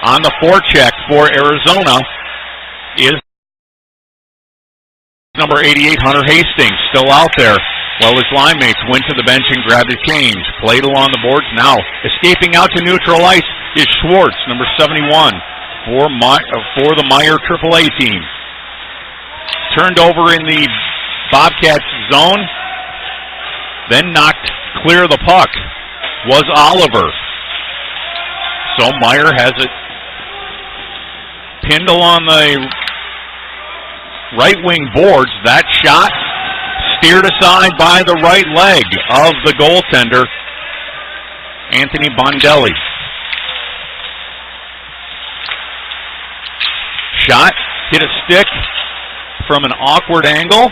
On the forecheck for Arizona is number 88, Hunter Hastings, still out there. Well, his line mates went to the bench and grabbed a change. Played along the boards. Now, escaping out to neutral ice is Schwartz, number 71, for the Meyer AAA team. Turned over in the Bobcats zone, then knocked clear of the puck was Oliver. So Meyer has it pinned along the right wing boards. That shot steered aside by the right leg of the goaltender, Anthony Bondelli. Shot hit a stick from an awkward angle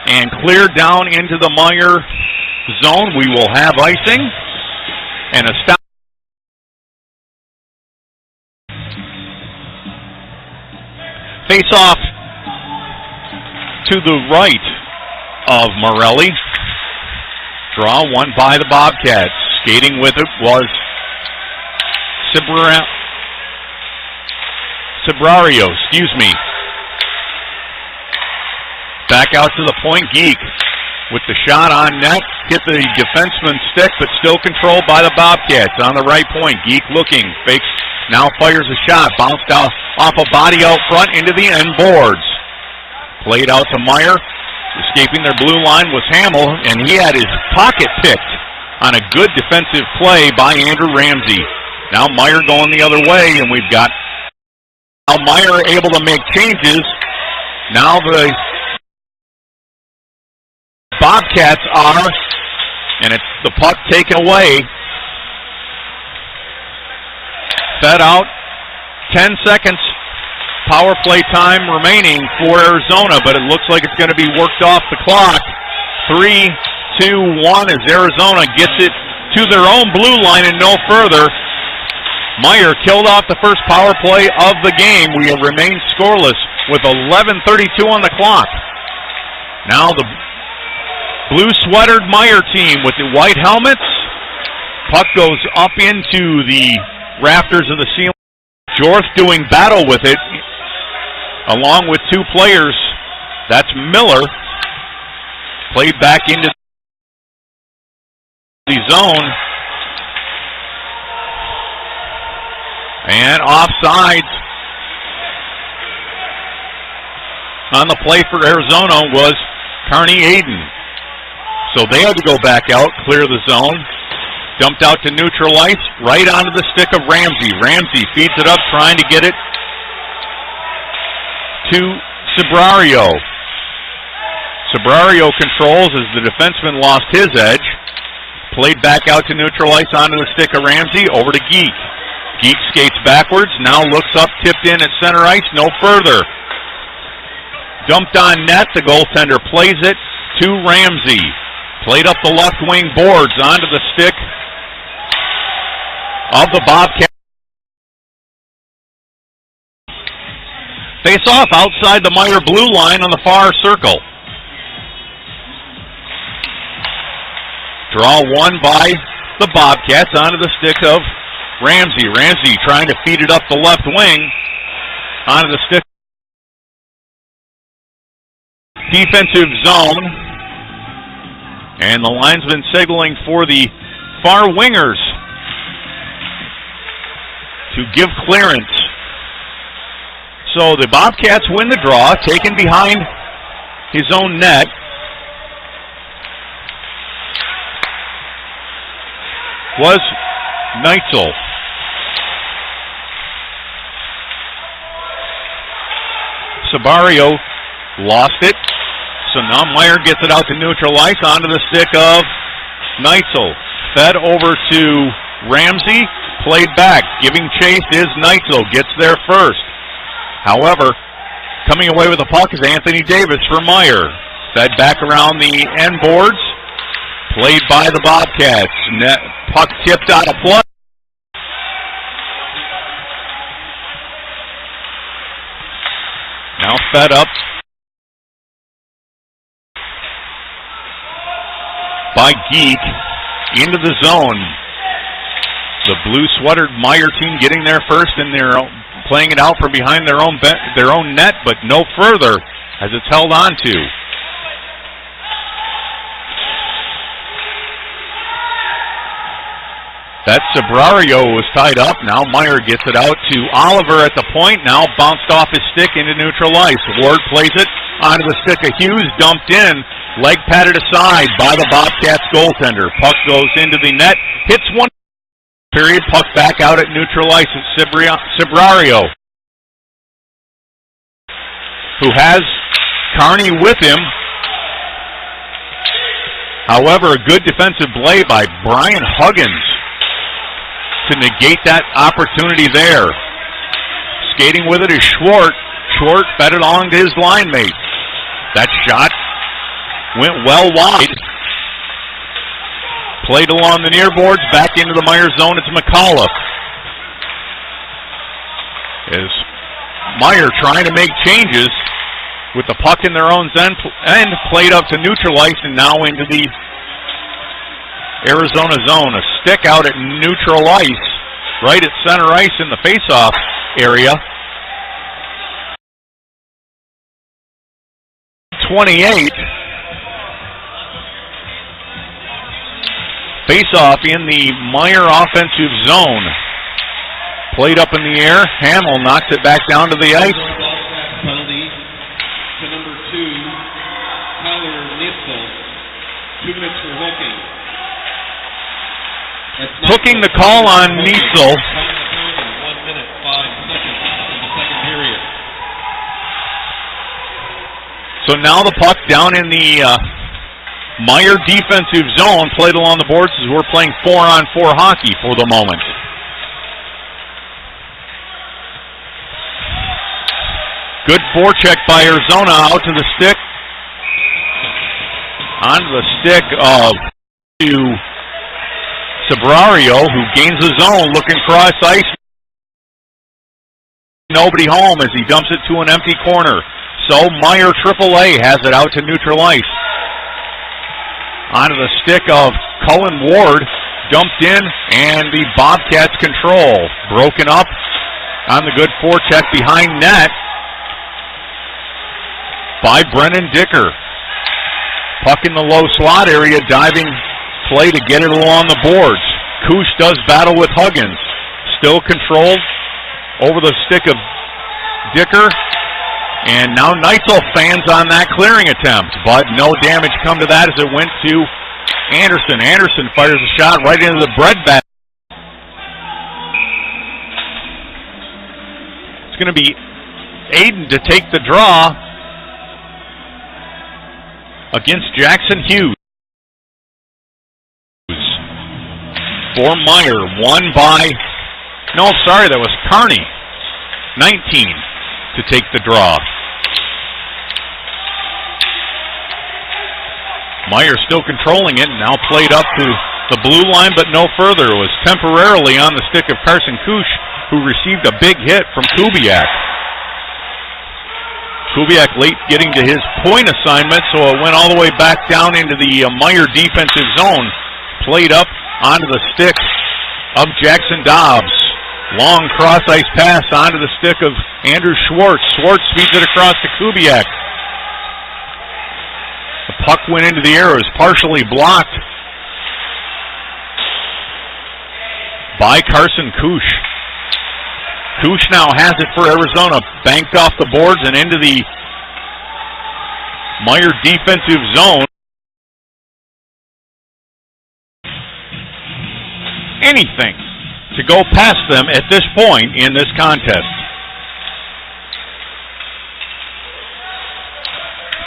and cleared down into the Meyer zone. We will have icing and a stop. Face off to the right of Morelli. Draw won by the Bobcats. Skating with it was Cibrario, Back out to the point, Geek with the shot on net. Hit the defenseman's stick, but still controlled by the Bobcats on the right point. Geek looking, fakes, now fires a shot. Bounced out off a body out front into the end boards. Played out to Meyer. Escaping their blue line was Hamill, and he had his pocket picked on a good defensive play by Andrew Ramsey. Now Meyer going the other way, and we've got Meyer able to make changes. Now the Bobcats are, and it's the puck taken away. Fed out, 10 seconds. Power play time remaining for Arizona, but it looks like it's going to be worked off the clock. 3, 2, 1 as Arizona gets it to their own blue line and no further. Meyer killed off the first power play of the game. We have remained scoreless with 11:32 on the clock. Now the blue sweatered Meyer team with the white helmets. Puck goes up into the rafters of the ceiling. Jorth doing battle with it, along with two players. That's Miller. Played back into the zone. And offsides on the play for Arizona was Carney Aiden. So they had to go back out, clear the zone. Dumped out to neutral ice, right onto the stick of Ramsey. Ramsey feeds it up, trying to get it to Cibrario. Cibrario controls as the defenseman lost his edge. Played back out to neutral ice onto the stick of Ramsey, over to Geek. Geek skates backwards, now looks up, tipped in at center ice, no further. Dumped on net, the goaltender plays it to Ramsey. Played up the left wing boards onto the stick of the Bobcats. Face off outside the Meyer blue line on the far circle. Draw won by the Bobcats onto the stick of Ramsey. Ramsey trying to feed it up the left wing onto the stick. Defensive zone. And the linesman signaling for the far wingers to give clearance. So the Bobcats win the draw, taken behind his own net. Was Neitzel. Cibrario lost it. So now Meyer gets it out to neutral ice onto the stick of Neitzel. Fed over to Ramsey. Played back. Giving chase is Neitzel. Gets there first. However, coming away with the puck is Anthony Davis for Meyer. Fed back around the end boards. Played by the Bobcats. Puck tipped out of play. Now fed up by Geek into the zone. The blue sweatered Meyer team getting there first in their playing it out from behind their own net, but no further as it's held on to. That Sabrario was tied up. Now Meyer gets it out to Oliver at the point. Now bounced off his stick into neutral ice. Ward plays it onto the stick of Hughes. Dumped in. Leg patted aside by the Bobcats goaltender. Puck goes into the net. Hits one. Period. Puck back out at neutral ice. It's Sabrario, who has Kearney with him. However, a good defensive play by Brian Huggins to negate that opportunity there. Skating with it is Schwartz. Schwartz fed it along to his line mate. That shot went well wide. Played along the near boards, back into the Meyer zone. It's McAuliffe. As Meyer trying to make changes with the puck in their own end, played up to neutral ice and now into the Arizona zone. A stick out at neutral ice, right at center ice in the face-off area. 28. Face-off in the Meyer offensive zone. Played up in the air. Hamill knocks it back down to the ice. Penalty to number 2, Tyler Nitzel. 2 minutes for hooking. Hooking the call on Niesel. 1 minute, 5 seconds in the second period. So now the puck down in the Meyer defensive zone, played along the boards as we're playing 4-on-4 hockey for the moment. Good forecheck by Arizona out to the stick. Onto the stick of Sabrario, who gains the zone, looking cross ice. Nobody home as he dumps it to an empty corner. So Meyer AAA has it out to neutral ice. Onto the stick of Cullen Ward, dumped in, and the Bobcats control. Broken up on the good forecheck behind net by Brennan Dicker. Puck in the low slot area, diving play to get it along the boards. Kuche does battle with Huggins. Still controlled over the stick of Dicker. And now Neitzel fans on that clearing attempt, but no damage come to that as it went to Anderson. Anderson fires a shot right into the breadbasket. It's going to be Aiden to take the draw against Jackson Hughes. For Meyer, that was Kearney. 19 to take the draw. Meyer still controlling it, now played up to the blue line, but no further. It was temporarily on the stick of Carson Kuche, who received a big hit from Kubiak. Kubiak late getting to his point assignment, so it went all the way back down into the Meyer defensive zone. Played up onto the stick of Jackson Dobbs. Long cross ice pass onto the stick of Andrew Schwartz. Schwartz feeds it across to Kubiak. The puck went into the air. It was partially blocked by Carson Kuche. Kuche now has it for Arizona. Banked off the boards and into the Meyer defensive zone. Anything to go past them at this point in this contest.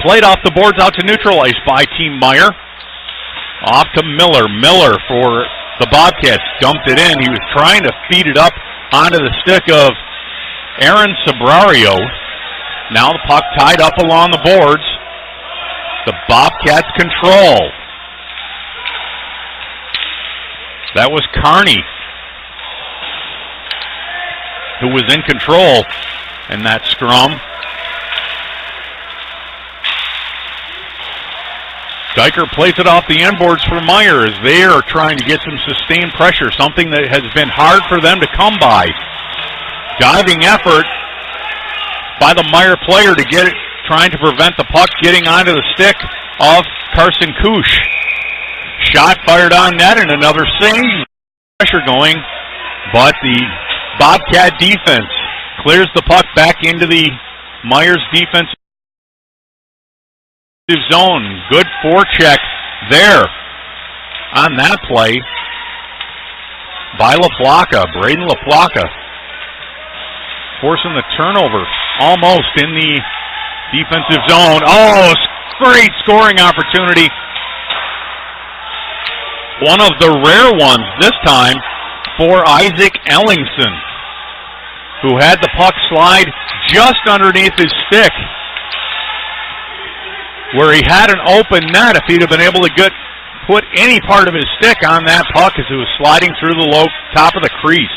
Played off the boards out to neutral ice by Team Meyer. Off to Miller. Miller for the Bobcats. Dumped it in. He was trying to feed it up onto the stick of Aaron Sabrario. Now the puck tied up along the boards. The Bobcats control. That was Kearney who was in control in that scrum. Diker plays it off the end boards for Meyer as they are trying to get some sustained pressure, something that has been hard for them to come by Diving effort by the Meyer player to get it, trying to prevent the puck getting onto the stick of Carson Kuche. Shot fired on net and another save. Pressure going, but the Bobcat defense clears the puck back into the Myers defensive zone. Good forecheck there on that play by LaPlaca. Braden LaPlaca forcing the turnover almost in the defensive zone. Oh, great scoring opportunity. One of the rare ones this time for Isaac Ellingson, who had the puck slide just underneath his stick, where he had an open net. If he'd have been able to put any part of his stick on that puck as it was sliding through the low top of the crease.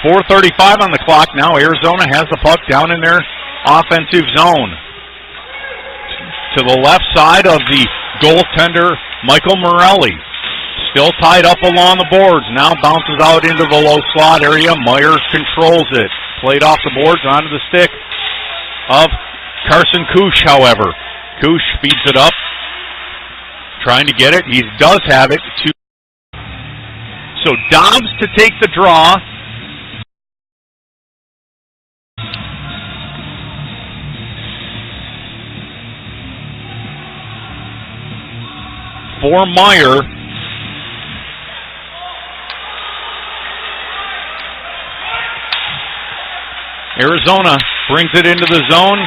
4:35 on the clock now. Arizona has the puck down in their offensive zone. To the left side of the goaltender, Michael Morelli. Still tied up along the boards. Now bounces out into the low slot area. Meyer controls it. Played off the boards onto the stick of Carson Kuche, however. Kuche feeds it up. Trying to get it. He does have it. So Dobbs to take the draw. For Meyer. Arizona brings it into the zone.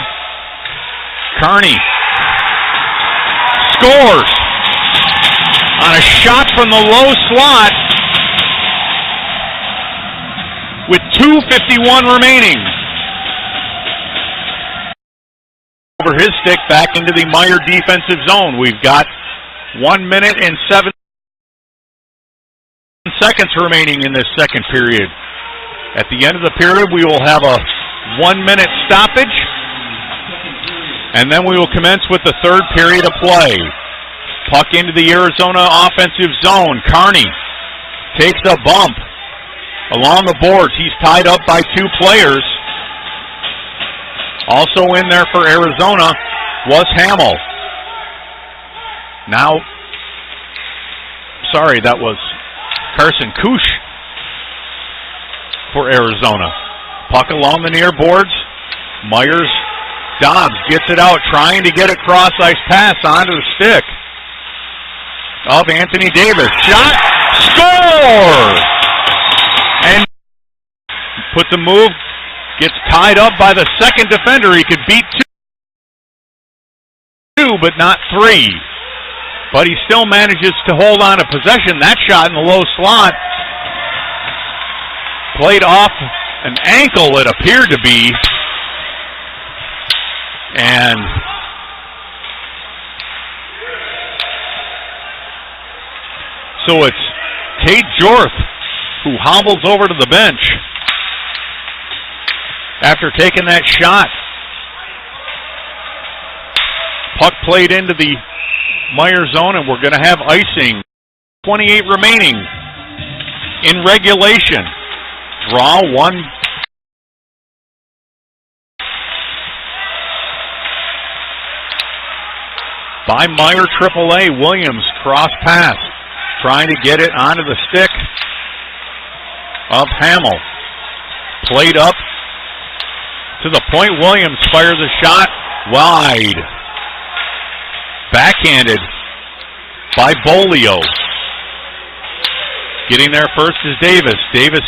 Kearney scores on a shot from the low slot with 2:51 remaining. Over his stick back into the Meyer defensive zone. We've got 1 minute and 7 seconds remaining in this second period. At the end of the period, we will have a 1-minute stoppage, and then we will commence with the third period of play. Puck into the Arizona offensive zone. Kearney takes a bump along the boards. He's tied up by two players. Also in there for Arizona was Hamill. Now, sorry, that was Carson Kuche for Arizona. Puck along the near boards. Myers, Dobbs gets it out, trying to get a cross-ice pass onto the stick of Anthony Davis. Shot, score! And puts a move, gets tied up by the second defender. He could beat two, but not three. But he still manages to hold on to possession. That shot in the low slot played off an ankle, it appeared to be. And so it's Tate Jorth who hobbles over to the bench after taking that shot. Puck played into the Meyer zone, and we're going to have icing. 28 remaining in regulation. Draw one. By Meyer AAA. Williams cross pass. Trying to get it onto the stick of Hamill. Played up to the point. Williams fires a shot wide. Backhanded by Bolio. Getting there first is Davis. Davis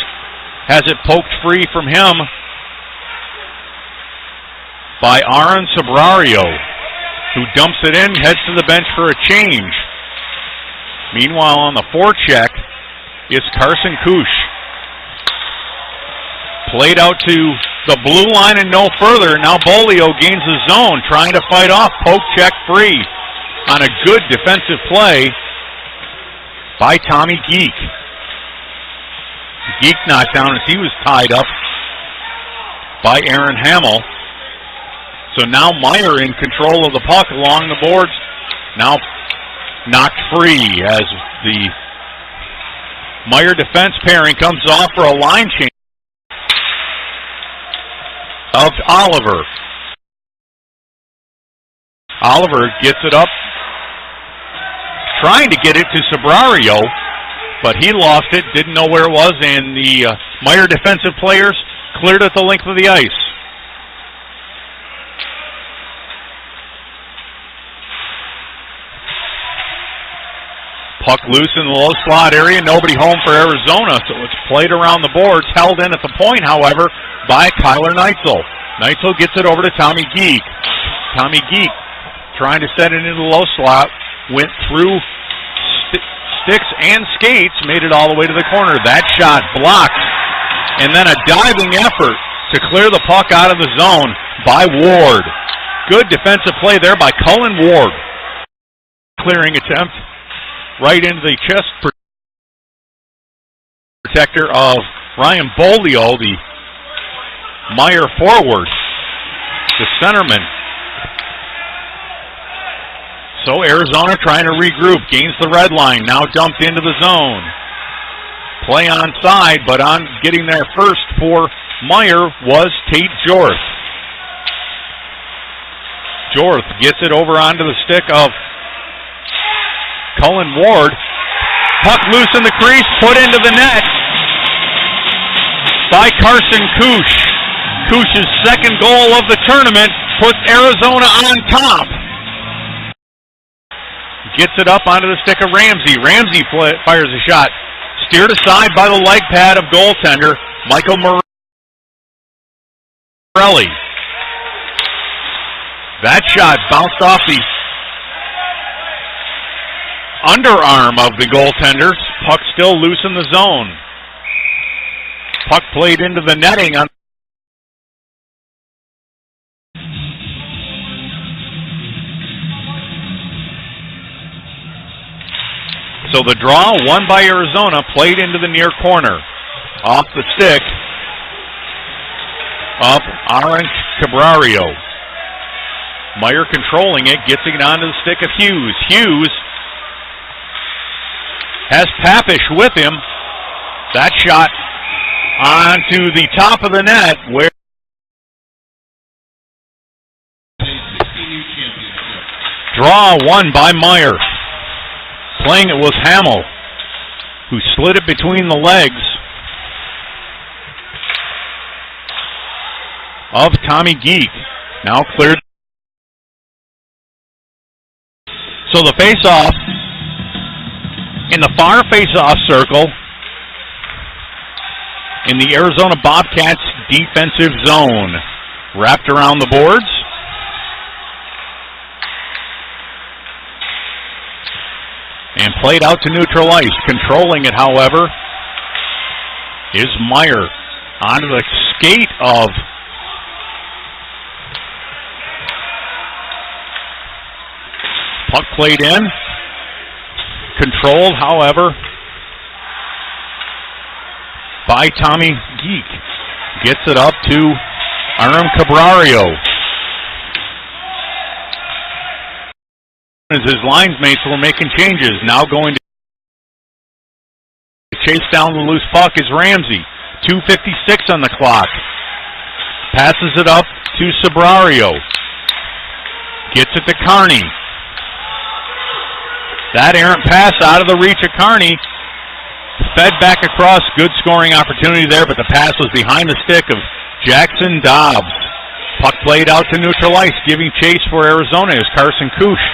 has it poked free from him by Aaron Sobrario, who dumps it in, heads to the bench for a change. Meanwhile, on the forecheck, it's Carson Kuche. Played out to the blue line and no further. Now Bolio gains the zone, trying to fight off. Poke check free on a good defensive play by Tommy Geek. Geek knocked down as he was tied up by Aaron Hamill. So now Meyer in control of the puck along the boards. Now knocked free as the Meyer defense pairing comes off for a line change of Oliver. Oliver gets it up, trying to get it to Sabrario, but he lost it, didn't know where it was, and the Meyer defensive players cleared it the length of the ice. Puck loose in the low slot area, nobody home for Arizona, so it's played around the boards, held in at the point, however, by Kyler Neitzel. Neitzel gets it over to Tommy Geek. Tommy Geek trying to set it into the low slot, went through sticks and skates, made it all the way to the corner. That shot blocked, and then a diving effort to clear the puck out of the zone by Ward. Good defensive play there by Cullen Ward. Clearing attempt right into the chest protector of Ryan Bolio, the Meyer forward, the centerman. So Arizona trying to regroup, gains the red line, now dumped into the zone. Play on side, but on getting there first for Meyer was Tate Jorth. Jorth gets it over onto the stick of Cullen Ward. Puck loose in the crease, put into the net by Carson Kuche. Kuche's second goal of the tournament puts Arizona on top. Gets it up onto the stick of Ramsey. Ramsey fires a shot. Steered aside by the leg pad of goaltender Michael Morelli. That shot bounced off the underarm of the goaltenders. Puck still loose in the zone. Puck played into the netting on So the draw, won by Arizona, played into the near corner. Off the stick of Aaron Cabrario. Meyer controlling it, gets it onto the stick of Hughes. Hughes has Papish with him. That shot onto the top of the net where draw won by Meyer. Playing it was Hamill, who slid it between the legs of Tommy Geek. Now cleared. So the face-off in the far face-off circle in the Arizona Bobcats defensive zone. Wrapped around the boards. And played out to neutral ice. Controlling it, however, is Meyer. Onto the skate of puck played in. Controlled, however, by Tommy Geek. Gets it up to Aram Cabrario. As his line mates were making changes. Now going to chase down the loose puck is Ramsey. 2:56 on the clock. Passes it up to Sabrario. Gets it to Kearney. That errant pass out of the reach of Kearney. Fed back across. Good scoring opportunity there, but the pass was behind the stick of Jackson Dobbs. Puck played out to neutral ice. Giving chase for Arizona is Carson Kuche.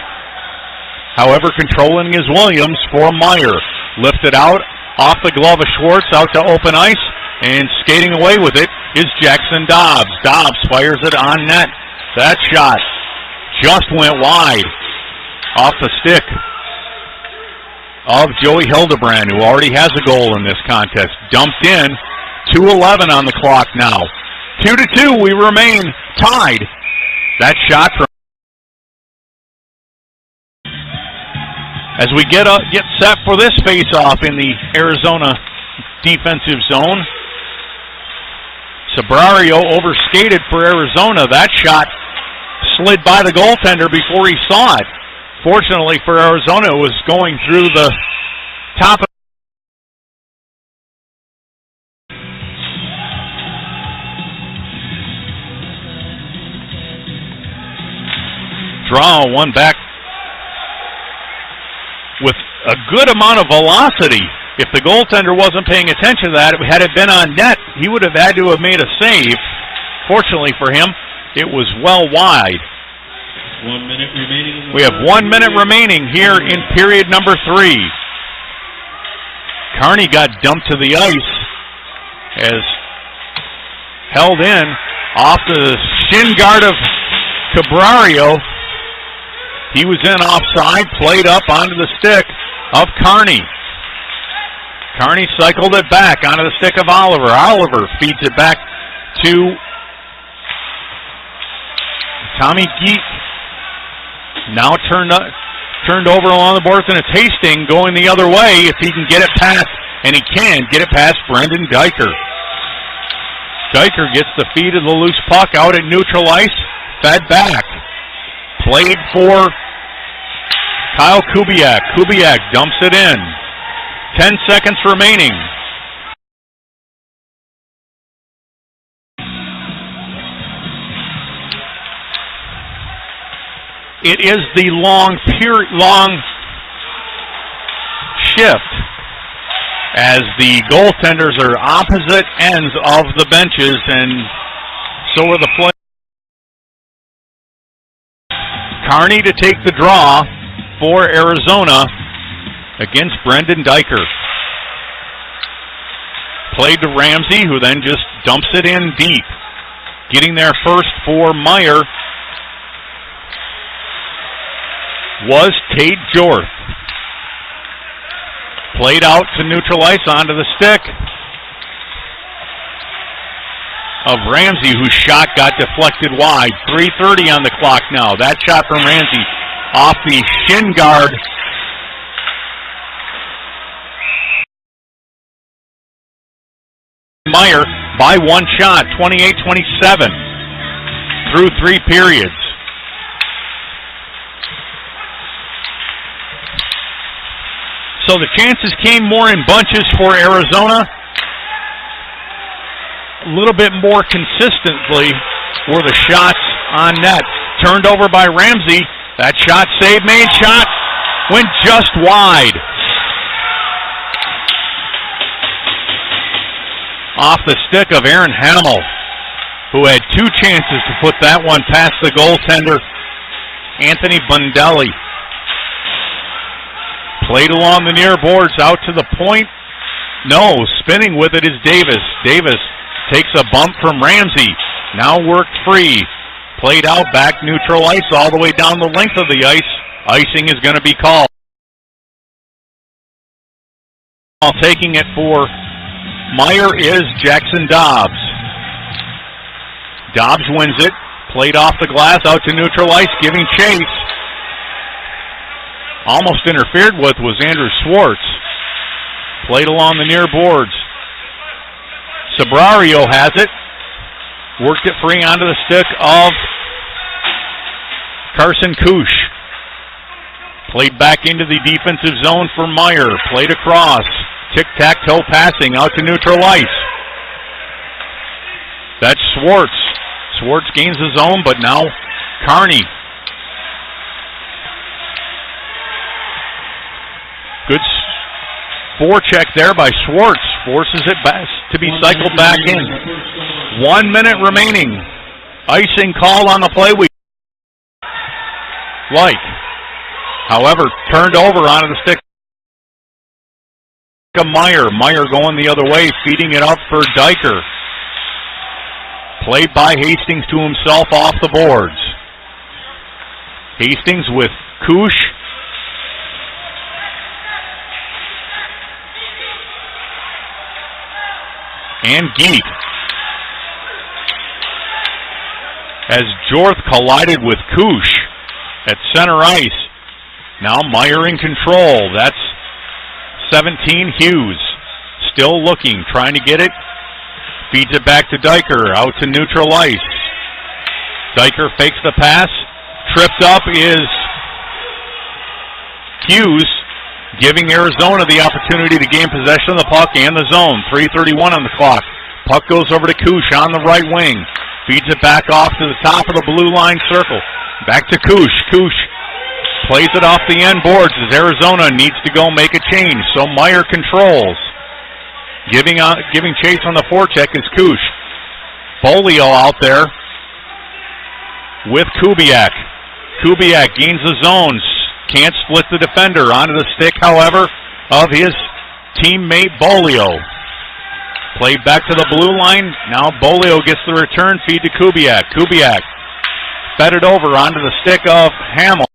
However, controlling is Williams for Meyer. Lifted out off the glove of Schwartz out to open ice, and skating away with it is Jackson Dobbs. Dobbs fires it on net. That shot just went wide off the stick of Joey Hildebrand, who already has a goal in this contest. Dumped in. 2:11 on the clock now. 2-2, we remain tied. That shot from as we get set for this face-off in the Arizona defensive zone. Sabrario overskated for Arizona. That shot slid by the goaltender before he saw it. Fortunately for Arizona, it was going through the top of draw one back with a good amount of velocity. If the goaltender wasn't paying attention to that, had it been on net, he would have had to have made a save. Fortunately for him, it was well wide. 1 minute remaining. We have 1 minute remaining here in period number 3. Kearney got dumped to the ice as held in off the shin guard of Cabrario. He was in offside, played up onto the stick of Kearney. Kearney cycled it back onto the stick of Oliver. Oliver feeds it back to Tommy Geek. Now turned over along the boards, and it's Hastings going the other way if he can get it past, and he can get it past Brendan Diker. Diker gets the feed of the loose puck out at neutral ice, fed back. Played for Kyle Kubiak. Kubiak dumps it in. 10 seconds remaining. It is the long shift as the goaltenders are opposite ends of the benches, and so are the players. Kearney to take the draw for Arizona against Brendan Diker. Played to Ramsey, who then just dumps it in deep. Getting there first for Meyer was Tate Jorth. Played out to neutral ice onto the stick of Ramsey, whose shot got deflected wide. 3:30 on the clock now. That shot from Ramsey off the shin guard Meyer by one shot, 28-27 through 3 periods. So the chances came more in bunches for Arizona. A little bit more consistently were the shots on net. Turned over by Ramsey. That shot saved, made shot, went just wide. Off the stick of Aaron Hamill, who had 2 chances to put that one past the goaltender, Anthony Bundelli. Played along the near boards out to the point. No, spinning with it is Davis. Davis takes a bump from Ramsey. Now worked free. Played out back neutral ice all the way down the length of the ice. Icing is going to be called. Taking it for Meyer is Jackson Dobbs. Dobbs wins it. Played off the glass out to neutral ice, giving chase. Almost interfered with was Andrew Schwartz. Played along the near boards. Sabrario has it. Worked it free onto the stick of Carson Kuche. Played back into the defensive zone for Meyer. Played across. Tic-tac-toe passing out to neutral ice. That's Schwartz. Schwartz gains his own, but now Kearney. Good forecheck there by Schwartz. Forces it back to be cycled back in. 1 minute remaining. Icing call on the play we like. However, turned over onto the stick of Meyer. Meyer going the other way, feeding it up for Diker. Played by Hastings to himself off the boards. Hastings with Kuche. And Geek. As Jorth collided with Kuche at center ice. Now Meyer in control. That's 17 Hughes. Still looking, trying to get it. Feeds it back to Diker, out to neutral ice. Diker fakes the pass. Tripped up is Hughes, giving Arizona the opportunity to gain possession of the puck and the zone. 3:31 on the clock. Puck goes over to Kuche on the right wing. Feeds it back off to the top of the blue line circle. Back to Kuche. Kuche plays it off the end boards as Arizona needs to go make a change. So Meyer controls. Giving chase on the forecheck is Kuche. Bolio out there with Kubiak. Kubiak gains the zones. Can't split the defender. Onto the stick, however, of his teammate Bolio. Played back to the blue line. Now Bolio gets the return feed to Kubiak. Kubiak fed it over onto the stick of Hamill.